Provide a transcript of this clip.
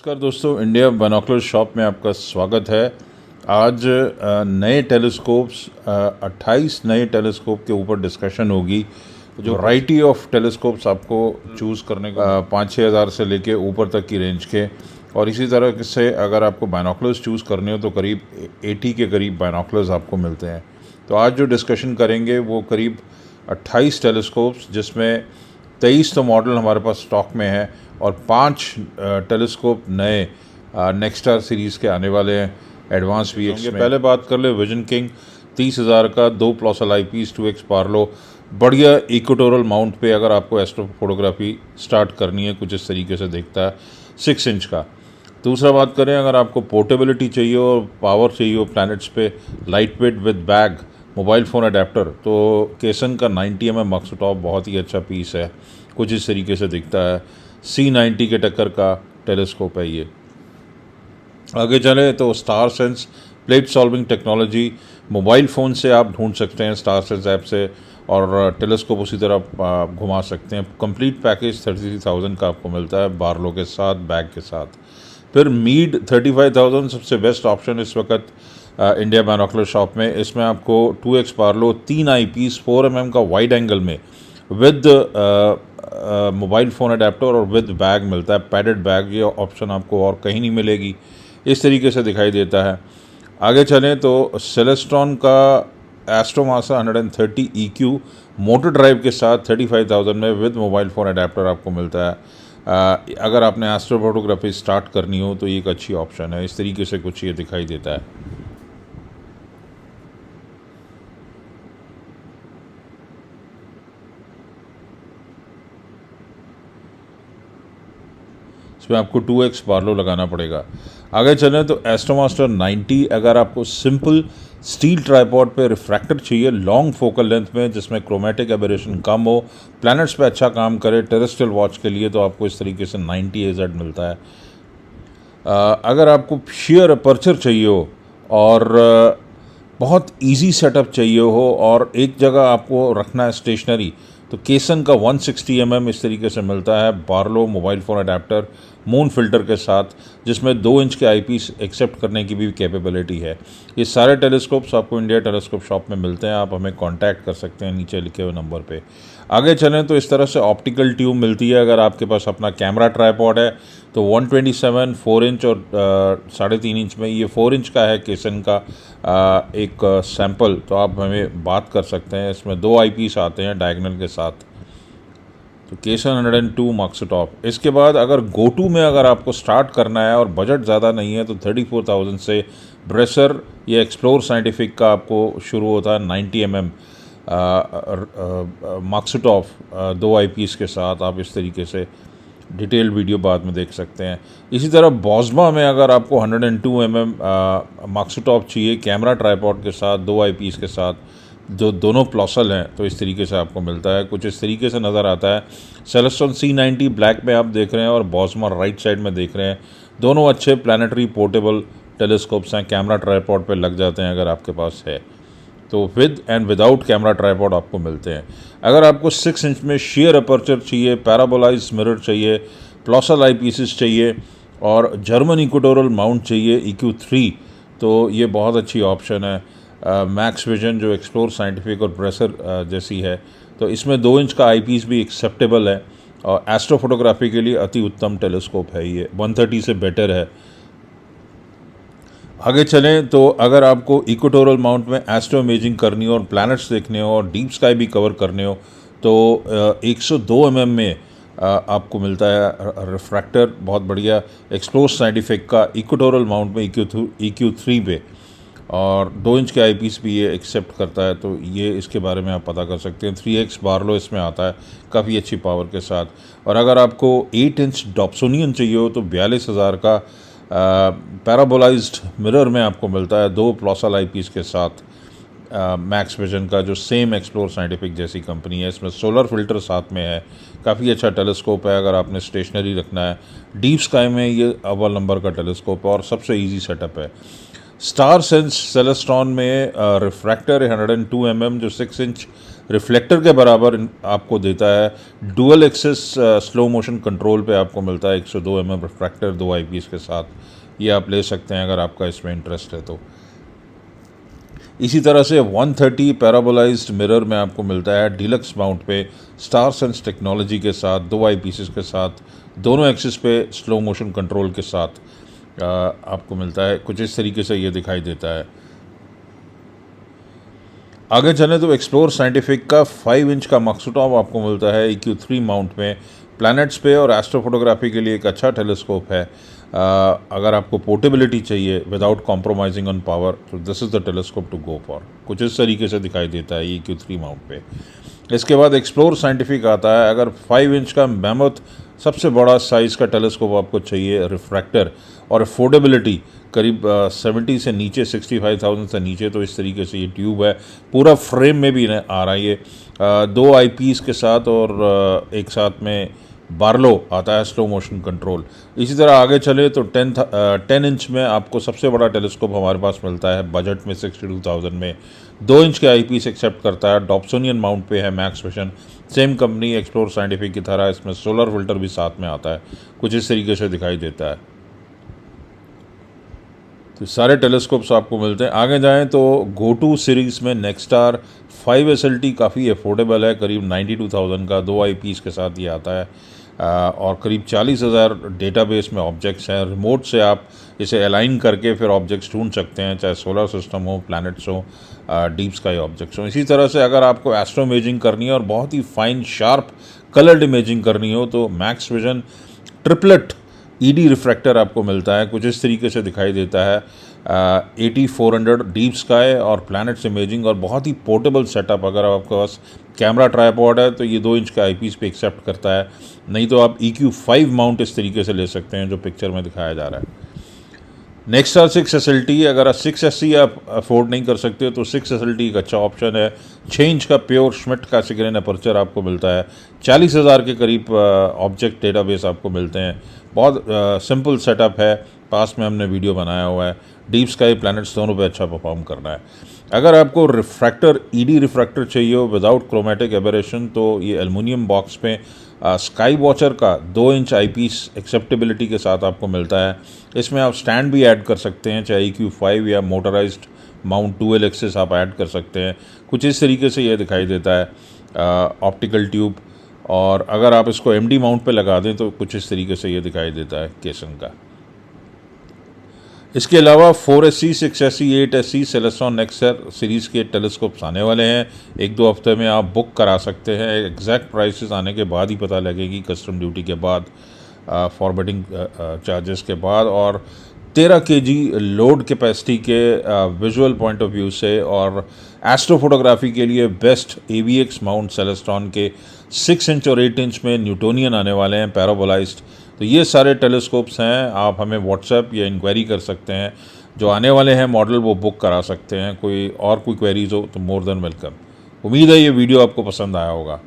नमस्कार दोस्तों, India binocular shop में आपका स्वागत है। आज नए टेलीस्कोप्स 28 नए टेलीस्कोप के ऊपर डिस्कशन होगी। जो वैरायटी ऑफ टेलीस्कोप्स आपको चूज़ करने का 5-6 हज़ार से लेके ऊपर तक की रेंज के, और इसी तरह से अगर आपको बाइनोकुलर्स चूज़ करने हो तो करीब 80 के करीब बाइनोकुलर्स आपको मिलते हैं। तो आज जो डिस्कशन करेंगे वो करीब 28 टेलीस्कोप्स, जिसमें 23 तो मॉडल हमारे पास स्टॉक में है और 5 टेलीस्कोप नए नेक्स्टार सीरीज़ के आने वाले हैं एडवांस वीएक्स में। पहले बात कर ले विजन किंग 30,000 का 2 प्लॉसल आईपीस 2x पार्लो, बढ़िया इक्वेटोरियल माउंट पे अगर आपको एस्ट्रो फोटोग्राफी स्टार्ट करनी है, कुछ इस तरीके से दिखता है, 6 इंच का। दूसरा बात करें, अगर आपको पोर्टेबिलिटी चाहिए और पावर चाहिए हो प्लैनेट्स पे, light weight with bag mobile phone adapter, तो केसन का 90 mm माक्सोटॉप बहुत ही अच्छा पीस है, कुछ इस तरीके से दिखता है। C90 के टक्कर का टेलीस्कोप है ये। आगे चले तो star sense plate solving technology, mobile phone से आप ढूंढ सकते हैं स्टार सेंस ऐप से, और टेलीस्कोप उसी तरह घुमा सकते हैं। कंप्लीट पैकेज 33,000 का आपको मिलता है बार्लो के साथ, बैग के साथ। फिर मीड 35,000 सबसे बेस्ट ऑप्शन इस वक्त इंडिया बाइनोकुलर शॉप में। इसमें आपको 2x पार्लो 3 आईपीस 4 mm का वाइड एंगल में विद मोबाइल फ़ोन अडेप्टर और विद बैग मिलता है, पैडेड बैग। ये ऑप्शन आपको और कहीं नहीं मिलेगी, इस तरीके से दिखाई देता है। आगे चलें तो सेलेस्ट्रॉन का एस्ट्रोमासा 130 EQ मोटर ड्राइव के साथ 35,000 में विद मोबाइल फ़ोन अडेप्टर आपको मिलता है। अगर आपने एस्ट्रो फोटोग्राफी स्टार्ट करनी हो तो ये एक अच्छी ऑप्शन है। इस तरीके से कुछ ये दिखाई देता है। इसमें आपको 2x पार्लो लगाना पड़ेगा। आगे चलें तो एस्ट्रोमास्टर 90, अगर आपको सिंपल स्टील ट्राइपॉड पे रिफ्रैक्टर चाहिए लॉन्ग फोकल लेंथ में, जिसमें क्रोमेटिक एबरेशन कम हो, प्लैनेट्स पे अच्छा काम करे टेरेस्ट्रियल वॉच के लिए, तो आपको इस तरीके से 90 AZ मिलता है। अगर आपको शेयर अपर्चर चाहिए हो और बहुत इजी सेटअप चाहिए हो और एक जगह आपको रखना है स्टेशनरी, तो केसन का 160 mm इस तरीके से मिलता है Barlow mobile phone adapter moon filter के साथ, जिसमें 2 इंच के आईपीस एक्सेप्ट करने की भी कैपेबिलिटी है। ये सारे टेलीस्कोप्स आपको इंडिया टेलीस्कोप शॉप में मिलते हैं, आप हमें कांटेक्ट कर सकते हैं नीचे लिखे हुए नंबर पे। आगे चलें तो इस तरह से ऑप्टिकल ट्यूब मिलती है। अगर आपके पास अपना कैमरा ट्राइपॉड है तो 127 4 इंच और 3.5 इंच में, ये 4 इंच का है केसन का एक सैंपल, तो आप हमें बात कर सकते हैं। इसमें 2 आईपीस आते हैं डायगनल के साथ, तो केसन 102 माक्सोटॉप। इसके बाद अगर गोटू में अगर आपको स्टार्ट करना है और बजट ज़्यादा नहीं है तो 34,000 से ब्रेसर या एक्सप्लोर साइंटिफिक का आपको शुरू होता है 90 mm माक्सोटॉप 2 आईपीस के साथ। आप इस तरीके से डिटेल वीडियो बाद में देख सकते हैं। इसी तरह बॉस्मा में अगर आपको 102 mm माक्सोटॉप चाहिए कैमरा ट्राइपॉड के साथ 2 आईपीस के साथ, जो दोनों प्लॉसल हैं, तो इस तरीके से आपको मिलता है, कुछ इस तरीके से नज़र आता है। सेलेस्ट्रॉन C90 ब्लैक में आप देख रहे हैं और बॉस्मा राइट साइड में देख रहे हैं। दोनों अच्छे प्लानिटरी पोर्टेबल टेलीस्कोप्स हैं, कैमरा ट्राइपॉड पे लग जाते हैं अगर आपके पास है तो। With and without camera tripod आपको मिलते हैं। अगर आपको 6 इंच में शेयर अपर्चर चाहिए, पैराबोलाइज मिरर चाहिए, प्लॉसल आईपीसेस चाहिए और जर्मन इक्वेटोरियल माउंट चाहिए EQ3, तो ये बहुत अच्छी ऑप्शन है। मैक्स विजन जो एक्सप्लोर साइंटिफिक और ब्रेसर जैसी है, तो इसमें 2 इंच का आईपीस भी एक्सेप्टेबल है और एस्ट्रो फोटोग्राफी के लिए अति उत्तम टेलीस्कोप है ये, 130 से बेटर है। आगे चलें तो अगर आपको इक्वेटोरियल माउंट में एस्ट्रो इमेजिंग करनी हो और प्लैनेट्स देखने हो और डीप स्काई भी कवर करने हो, तो 102 mm में आपको मिलता है रिफ्रैक्टर, बहुत बढ़िया एक्सप्लोर साइंटिफिक का इक्वेटोरियल माउंट में EQ3 पे, और 2 इंच के आईपीस भी ये एक्सेप्ट करता है, तो ये इसके बारे में आप पता कर सकते हैं। 3x बार्लो इसमें आता है काफ़ी अच्छी पावर के साथ। और अगर आपको 8 इंच डॉप्सोनियन चाहिए हो तो 42,000 का पैराबोलाइज्ड मिरर में आपको मिलता है 2 प्लॉसल आईपीस के साथ। मैक्स विजन का जो सेम एक्सप्लोर साइंटिफिक जैसी कंपनी है, इसमें सोलर फिल्टर साथ में है, काफ़ी अच्छा टेलीस्कोप है अगर आपने स्टेशनरी रखना है। डीप स्काई में ये अव्वल नंबर का टेलीस्कोप है और सबसे इजी सेटअप है। स्टार सेंस सेलेस्ट्रॉन में रिफ्रैक्टर 102 mm जो 6 इंच रिफ्लेक्टर के बराबर आपको देता है। Dual axis slow motion control पे आपको मिलता है 102 mm रिफ्रैक्टर 2 आईपीस के साथ। ये आप ले सकते हैं अगर आपका इसमें इंटरेस्ट है तो। इसी तरह से 130 पैराबोलाइज्ड मिरर में आपको मिलता है डीलक्स माउंट पे स्टार सेंस टेक्नोलॉजी के साथ 2 आईपीसेस के साथ, दोनों एक्सिस पे स्लो मोशन कंट्रोल के साथ आपको मिलता है। कुछ इस तरीके से ये दिखाई देता है। आगे चलें तो एक्सप्लोर साइंटिफिक का 5 इंच का मक्सुटॉप आपको मिलता है EQ3 माउंट में। प्लैनेट्स पे और एस्ट्रोफोटोग्राफी के लिए एक अच्छा टेलीस्कोप है। अगर आपको पोर्टेबिलिटी चाहिए विदाउट कॉम्प्रोमाइजिंग ऑन पावर तो this is the telescope to go for. कुछ इस तरीके से दिखाई देता है EQ3 माउंट पे। इसके बाद एक्सप्लोर साइंटिफिक आता है। अगर 5 इंच का मैमथ सबसे बड़ा साइज़ का टेलीस्कोप आपको चाहिए रिफ्रैक्टर और अफोर्डेबिलिटी करीब 70 से नीचे 65,000 से नीचे, तो इस तरीके से ये ट्यूब है। पूरा फ्रेम में भी आ रहा है ये 2 आईपीस के साथ और एक साथ में बार्लो आता है स्लो मोशन कंट्रोल। इसी तरह आगे चले तो 10 इंच में आपको सबसे बड़ा टेलीस्कोप हमारे पास मिलता है बजट में 62,000 में। 2 इंच के आईपीस एक्सेप्ट करता है। डॉप्सोनियन माउंट पे है max vision, same company explore scientific की तरह इसमें सोलर फिल्टर भी साथ में आता है। कुछ इस तरीके से दिखाई देता है। तो सारे टेलीस्कोप्स आपको मिलते हैं। आगे जाएं तो GO2 सीरीज़ में नेक्स्टार 5 SLT काफ़ी अफोर्डेबल है, करीब 92,000 का 2 आईपीस के साथ ये आता है और करीब 40,000 डेटाबेस में ऑब्जेक्ट्स हैं। रिमोट से आप इसे अलाइन करके फिर ऑब्जेक्ट्स ढूंढ सकते हैं, चाहे सोलर सिस्टम हो, प्लैनेट्स हो, डीप स्काई ऑब्जेक्ट्स हो। इसी तरह से अगर आपको एस्ट्रो इमेजिंग करनी है और बहुत ही फाइन शार्प कलर्ड इमेजिंग करनी हो तो max vision triplet ED refractor आपको मिलता है। कुछ इस तरीके से दिखाई देता है। 8400 डीप स्काई और प्लैनेट्स इमेजिंग और बहुत ही पोर्टेबल सेटअप। अगर आपके पास कैमरा ट्राइपॉड है तो ये 2 इंच का आईपीस पे एक्सेप्ट करता है, नहीं तो आप EQ5 माउंट इस तरीके से ले सकते हैं जो पिक्चर में दिखाया जा रहा है। नेक्स्टार 6 SLT, अगर आप 6 SC आप अफोर्ड नहीं कर सकते तो 6 SLT एक अच्छा ऑप्शन है। 6 इंच का प्योर श्मिट का सिग्रेन अपर्चर आपको मिलता है। 40,000 के करीब ऑब्जेक्ट डेटाबेस आपको मिलते हैं। बहुत सिंपल सेटअप है, पास में हमने वीडियो बनाया हुआ है। डीप स्काई प्लैनेट्स दोनों पे अच्छा परफॉर्म करना है। अगर आपको रिफ्रैक्टर ED रिफ्रैक्टर चाहिए हो विदाउट क्रोमेटिक एबरेशन तो ये एल्युमिनियम बॉक्स में स्काई वॉचर का 2 इंच आईपीस एक्सेप्टेबिलिटी के साथ आपको मिलता है। इसमें आप स्टैंड भी ऐड कर सकते हैं, चाहे EQ5 या मोटराइज्ड माउंट 2L एक्सिस आप ऐड कर सकते हैं। कुछ इस तरीके से ये दिखाई देता है ऑप्टिकल ट्यूब। और अगर आप इसको MD माउंट पे लगा दें तो कुछ इस तरीके से ये दिखाई देता है केसन का। इसके अलावा 4SC, 6SC, 8SC Celestron Nexstar series के टेलीस्कोप्स आने वाले हैं। 1-2 हफ्ते में आप बुक करा सकते हैं। एग्जैक्ट प्राइसेस आने के बाद ही पता लगेगी, कस्टम ड्यूटी के बाद, फॉरवर्डिंग चार्जेस के बाद। और 13 kg लोड कैपेसिटी के विजुअल पॉइंट ऑफ व्यू से और एस्ट्रोफोटोग्राफी के लिए बेस्ट AVX माउंट सेलेस्ट्रॉन के 6 इंच और 8 इंच में न्यूटोनियन आने वाले हैं पैराबोलाइज्ड। तो ये सारे टेलीस्कोप्स हैं। आप हमें व्हाट्सएप या इंक्वायरी कर सकते हैं। जो आने वाले हैं मॉडल वो बुक करा सकते हैं। कोई क्वेरीज हो तो मोर देन वेलकम। उम्मीद है ये वीडियो आपको पसंद आया होगा।